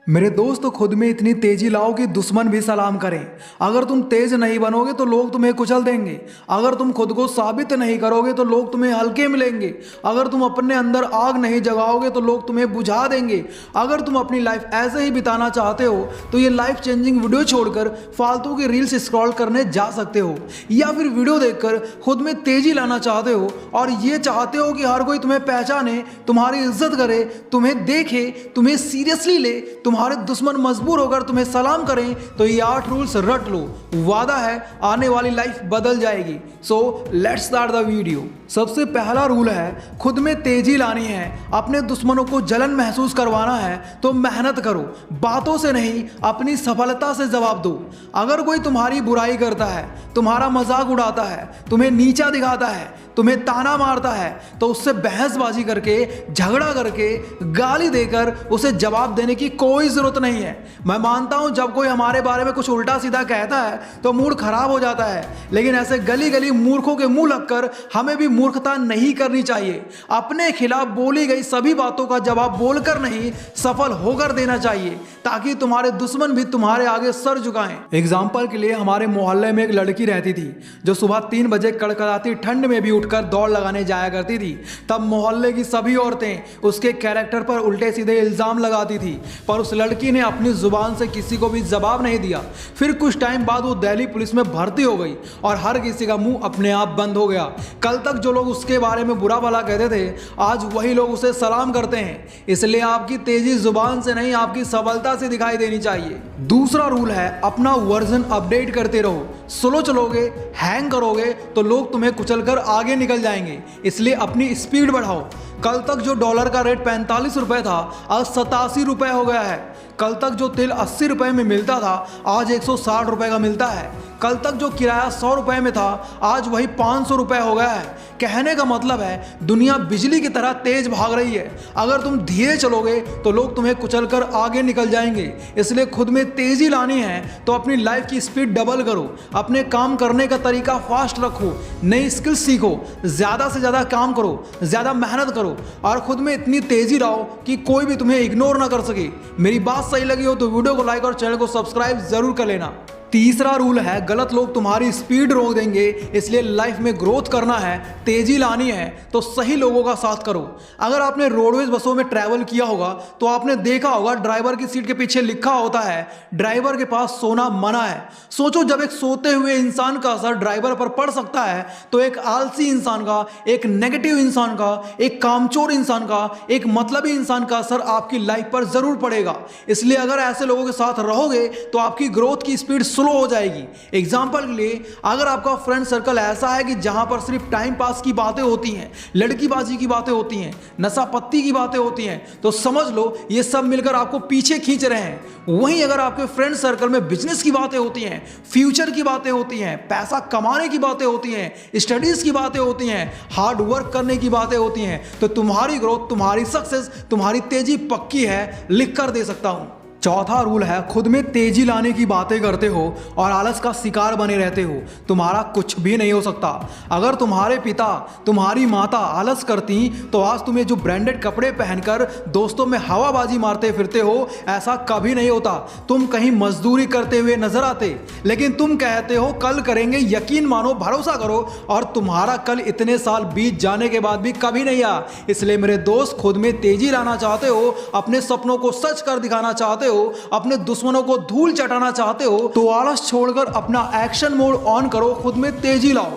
मेरे दोस्त खुद में इतनी तेजी लाओ कि दुश्मन भी सलाम करें। अगर तुम तेज नहीं बनोगे तो लोग तुम्हें कुचल देंगे। अगर तुम खुद को साबित नहीं करोगे तो लोग तुम्हें हल्के मिलेंगे। अगर तुम अपने अंदर आग नहीं जगाओगे तो लोग तुम्हें बुझा देंगे। अगर तुम अपनी लाइफ ऐसे ही बिताना चाहते हो तो ये लाइफ चेंजिंग वीडियो छोड़कर फालतू की रील्स स्क्रॉल करने जा सकते हो, या फिर वीडियो देखकर खुद में तेजी लाना चाहते हो और ये चाहते हो कि हर कोई तुम्हें पहचाने, तुम्हारी इज्जत करे, तुम्हें देखे, तुम्हें सीरियसली ले, तुम्हारे दुश्मन मजबूर होकर तुम्हें सलाम करें, तो ये 8 रूल्स रट लो। वादा है आने वाली लाइफ बदल जाएगी। So let's start the video. सबसे पहला रूल है खुद में तेजी लानी है, अपने दुश्मनों को जलन महसूस करवाना है तो मेहनत करो, बातों से नहीं अपनी सफलता से जवाब दो। अगर कोई तुम्हारी बुराई करता है, तुम्हारा मजाक उड़ाता है, तुम्हें नीचा दिखाता है, तुम्हें ताना मारता है, तो उससे बहसबाजी करके, झगड़ा करके, गाली देकर उसे जवाब देने की कोई जरूरत नहीं है। मैं मानता हूं जब कोई हमारे बारे में कुछ उल्टा सीधा कहता है तो मूड खराब हो जाता है, लेकिन ऐसे गली गली मूर्खों के मुंह लगकर हमें भी मूर्खता नहीं करनी चाहिए। अपने खिलाफ बोली गई सभी बातों का जवाब बोलकर नहीं, सफल होकर देना चाहिए, ताकि तुम्हारे दुश्मन भी तुम्हारे आगे सर झुकाएं। एग्जाम्पल के लिए हमारे मोहल्ले में एक लड़की रहती थी जो सुबह 3 बजे कड़कड़ाती ठंड में भी उठकर दौड़ लगाने जाया करती थी। तब मोहल्ले की सभी औरतें उसके कैरेक्टर पर उल्टे सीधे इल्जाम लगाती थी, पर उस लड़की ने अपनी जुबान से किसी को भी जवाब नहीं दिया। फिर कुछ टाइम बाद वो दिल्ली पुलिस में भर्ती हो गई और हर किसी का मुंह अपने आप बंद हो गया। कल तक जो लोग उसके बारे में बुरा भला कहते थे, आज वही लोग उसे सलाम करते हैं। इसलिए आपकी तेजी जुबान से नहीं, आपकी सबलता से दिखाई देनी चाहिए। दूसरा रूल है अपना वर्जन अपडेट करते रहो। स्लो चलोगे, हैंग करोगे तो लोग तुम्हें कुचलकर आगे निकल जाएंगे। इसलिए अपनी स्पीड बढ़ाओ। कल तक जो डॉलर का रेट 45 रुपए था, आज 87 रुपए हो गया है। कल तक जो तेल 80 रुपए में मिलता था, आज 160 रुपए का मिलता है। कल तक जो किराया 100 रुपए में था, आज वही 500 रुपए हो गया है। कहने का मतलब है दुनिया बिजली की तरह तेज भाग रही है। अगर तुम धीरे चलोगे तो लोग तुम्हें कुचलकर आगे निकल जाएंगे। इसलिए खुद में तेजी लानी है तो अपनी लाइफ की स्पीड डबल करो, अपने काम करने का तरीका फास्ट रखो, नई स्किल्स सीखो, ज्यादा से ज्यादा काम करो, ज्यादा मेहनत करो और खुद में इतनी तेजी लाओ कि कोई भी तुम्हें इग्नोर ना कर सके। मेरी बात सही लगी हो तो वीडियो को लाइक और चैनल को सब्सक्राइब जरूर कर लेना। तीसरा रूल है गलत लोग तुम्हारी स्पीड रोक देंगे। इसलिए लाइफ में ग्रोथ करना है, तेजी लानी है तो सही लोगों का साथ करो। अगर आपने रोडवेज बसों में ट्रैवल किया होगा तो आपने देखा होगा ड्राइवर की सीट के पीछे लिखा होता है ड्राइवर के पास सोना मना है। सोचो जब एक सोते हुए इंसान का असर ड्राइवर पर पड़ सकता है तो एक आलसी इंसान का, एक नेगेटिव इंसान का, एक कामचोर इंसान का, एक मतलबी इंसान का असर आपकी लाइफ पर जरूर पड़ेगा। इसलिए अगर ऐसे लोगों के साथ रहोगे तो आपकी ग्रोथ की स्पीड स्लो हो जाएगी। एग्जाम्पल के लिए अगर आपका फ्रेंड सर्कल ऐसा है कि जहां पर सिर्फ टाइम पास की बातें होती हैं, लड़कीबाजी की बातें होती हैं, नशा पत्ती की बातें होती हैं, तो समझ लो ये सब मिलकर आपको पीछे खींच रहे हैं। वहीं अगर आपके फ्रेंड सर्कल में बिजनेस की बातें होती हैं, फ्यूचर की बातें होती हैं, पैसा कमाने की बातें होती हैं, स्टडीज की बातें होती हैं, हार्ड वर्क करने की बातें होती हैं, तो तुम्हारी ग्रोथ, तुम्हारी सक्सेस, तुम्हारी तेजी पक्की है, लिख कर दे सकता हूं। चौथा रूल है खुद में तेजी लाने की बातें करते हो और आलस का शिकार बने रहते हो, तुम्हारा कुछ भी नहीं हो सकता। अगर तुम्हारे पिता, तुम्हारी माता आलस करती तो आज तुम्हें जो ब्रांडेड कपड़े पहनकर दोस्तों में हवाबाजी मारते फिरते हो, ऐसा कभी नहीं होता। तुम कहीं मजदूरी करते हुए नजर आते, लेकिन तुम कहते हो कल करेंगे, यकीन मानो, भरोसा करो, और तुम्हारा कल इतने साल बीत जाने के बाद भी कभी नहीं आया। इसलिए मेरे दोस्त, खुद में तेजी लाना चाहते हो, अपने सपनों को सच कर दिखाना चाहते हो, अपने दुश्मनों को धूल चटाना चाहते हो, तो आलस छोड़कर अपना एक्शन मोड ऑन करो, खुद में तेजी लाओ।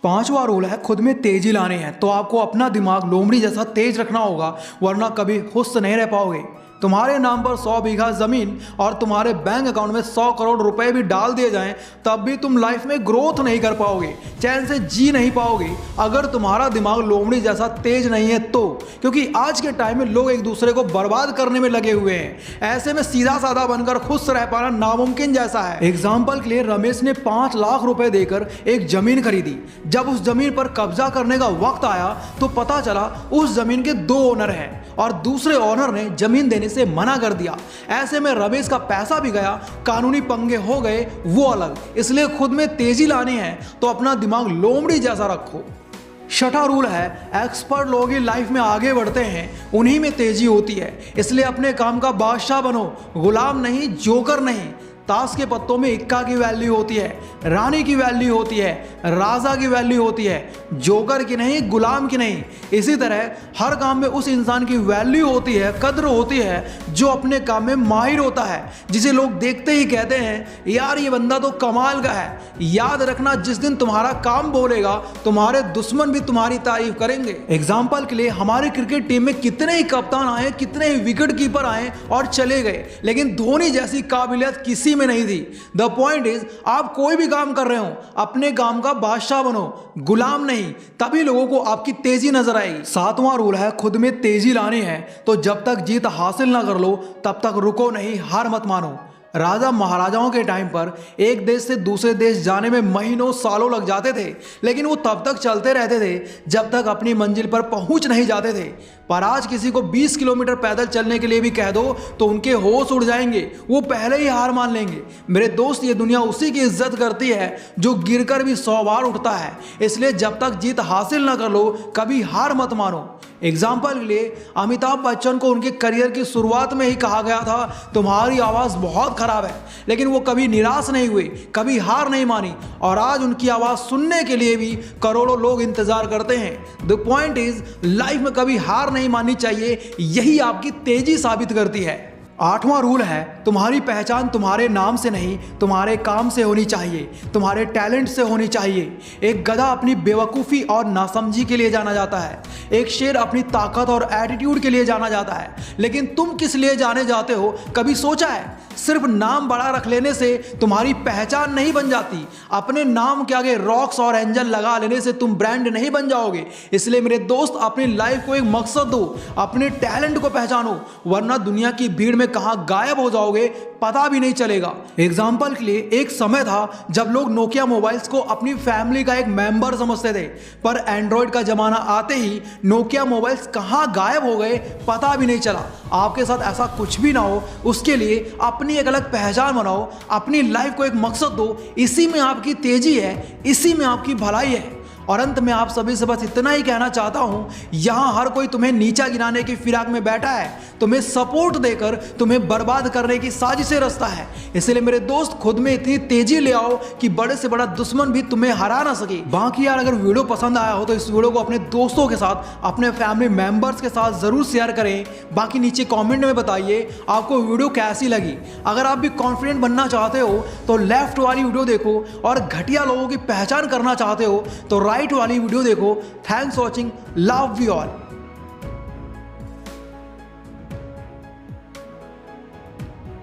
पांचवा रूल है खुद में तेजी लानी है तो आपको अपना दिमाग लोमड़ी जैसा तेज रखना होगा, वरना कभी खुश नहीं रह पाओगे। तुम्हारे नाम पर 100 बीघा जमीन और तुम्हारे बैंक अकाउंट में 100 करोड़ रुपए भी डाल दिए जाएं, तब भी तुम लाइफ में ग्रोथ नहीं कर पाओगे, चैन से जी नहीं पाओगे, अगर तुम्हारा दिमाग लोमड़ी जैसा तेज नहीं है तो। क्योंकि आज के टाइम में लोग एक दूसरे को बर्बाद करने में लगे हुए हैं। ऐसे में सीधा साधा बनकर खुश रह पाना नामुमकिन जैसा है। एग्जाम्पल के लिए रमेश ने 5 लाख रुपए देकर एक जमीन खरीदी। जब उस जमीन पर कब्जा करने का वक्त आया तो पता चला उस जमीन के 2 ओनर हैं और दूसरे ओनर ने जमीन देने से मना कर दिया। ऐसे में रमेश का पैसा भी गया, कानूनी पंगे हो गए वो अलग। इसलिए खुद में तेजी लानी है तो अपना दिमाग लोमड़ी जैसा रखो। छठा रूल है, एक्सपर्ट लोग ही लाइफ में आगे बढ़ते हैं, उन्हीं में तेजी होती है। इसलिए अपने काम का बादशाह बनो, गुलाम नहीं, जोकर नहीं। ताश के पत्तों में इक्का की वैल्यू होती है, रानी की वैल्यू होती है, राजा की वैल्यू होती है, जोकर की नहीं, गुलाम की नहीं। इसी तरह हर काम में उस इंसान की वैल्यू होती है, कद्र होती है जो अपने काम में माहिर होता है, जिसे लोग देखते ही कहते हैं यार ये बंदा तो कमाल का है। याद रखना, जिस दिन तुम्हारा काम बोलेगा तुम्हारे दुश्मन भी तुम्हारी तारीफ करेंगे। एग्जाम्पल के लिए हमारी क्रिकेट टीम में कितने ही कप्तान आए, कितने ही विकेट कीपर आए और चले गए, लेकिन धोनी जैसी काबिलियत किसी में नहीं थी। द पॉइंट इज, आप कोई भी काम कर रहे हो अपने काम का बादशाह बनो, गुलाम नहीं, तभी लोगों को आपकी तेजी नजर आएगी। सातवां रूल है, खुद में तेजी लानी है तो जब तक जीत हासिल ना कर लो तब तक रुको नहीं, हार मत मानो। राजा महाराजाओं के टाइम पर एक देश से दूसरे देश जाने में महीनों सालों लग जाते थे, लेकिन वो तब तक चलते रहते थे जब तक अपनी मंजिल पर पहुंच नहीं जाते थे। पर आज किसी को 20 किलोमीटर पैदल चलने के लिए भी कह दो तो उनके होश उड़ जाएंगे, वो पहले ही हार मान लेंगे। मेरे दोस्त, ये दुनिया उसी की इज्जत करती है जो गिरकर भी 100 बार उठता है। इसलिए जब तक जीत हासिल ना कर लो कभी हार मत मानो। एग्जाम्पल के लिए अमिताभ बच्चन को उनके करियर की शुरुआत में ही कहा गया था तुम्हारी आवाज़ बहुत खराब है, लेकिन वो कभी निराश नहीं हुए, कभी हार नहीं मानी और आज उनकी आवाज़ सुनने के लिए भी करोड़ों लोग इंतजार करते हैं। द पॉइंट इज, लाइफ में कभी हार नहीं माननी चाहिए, यही आपकी तेजी साबित करती है। आठवां रूल है, तुम्हारी पहचान तुम्हारे नाम से नहीं तुम्हारे काम से होनी चाहिए, तुम्हारे टैलेंट से होनी चाहिए। एक गधा अपनी बेवकूफ़ी और नासमझी के लिए जाना जाता है, एक शेर अपनी ताकत और एटीट्यूड के लिए जाना जाता है, लेकिन तुम किस लिए जाने जाते हो कभी सोचा है? सिर्फ नाम बड़ा रख लेने से तुम्हारी पहचान नहीं बन जाती। अपने नाम के आगे रॉक्स और एंजल लगा लेने से तुम ब्रांड नहीं बन जाओगे। इसलिए मेरे दोस्त, अपनी लाइफ को एक मकसद दो, अपने टैलेंट को पहचानो, वरना दुनिया की भीड़ में कहां गायब हो जाओगे पता भी नहीं चलेगा। एग्जाम्पल के लिए एक समय था जब लोग नोकिया मोबाइल्स को अपनी फैमिली का एक मेंबर समझते थे, पर एंड्रॉयड का जमाना आते ही नोकिया मोबाइल्स कहां गायब हो गए पता भी नहीं चला। आपके साथ ऐसा कुछ भी ना हो, उसके लिए अपनी एक अलग पहचान बनाओ, अपनी लाइफ को एक मकसद दो। इसी में आपकी तेजी है, इसी में आपकी भलाई है। और अंत में आप सभी से बस इतना ही कहना चाहता हूं, यहां हर कोई तुम्हें नीचा गिराने की फिराक में बैठा है, तुम्हें सपोर्ट देकर तुम्हें बर्बाद करने की साजिशें रचता है। इसलिए मेरे दोस्त, खुद में इतनी तेजी ले आओ कि बड़े से बड़ा दुश्मन भी तुम्हें हरा ना सके। बाकी यार, अगर वीडियो पसंद आया हो तो इस वीडियो को अपने दोस्तों के साथ, अपने फैमिली मेंबर्स के साथ जरूर शेयर करें। बाकी नीचे कॉमेंट में बताइए आपको वीडियो कैसी लगी। अगर आप भी कॉन्फिडेंट बनना चाहते हो तो लेफ्ट वाली वीडियो देखो, और घटिया लोगों की पहचान करना चाहते हो तो राइट वाली वीडियो देखो। Thanks watching, love you all.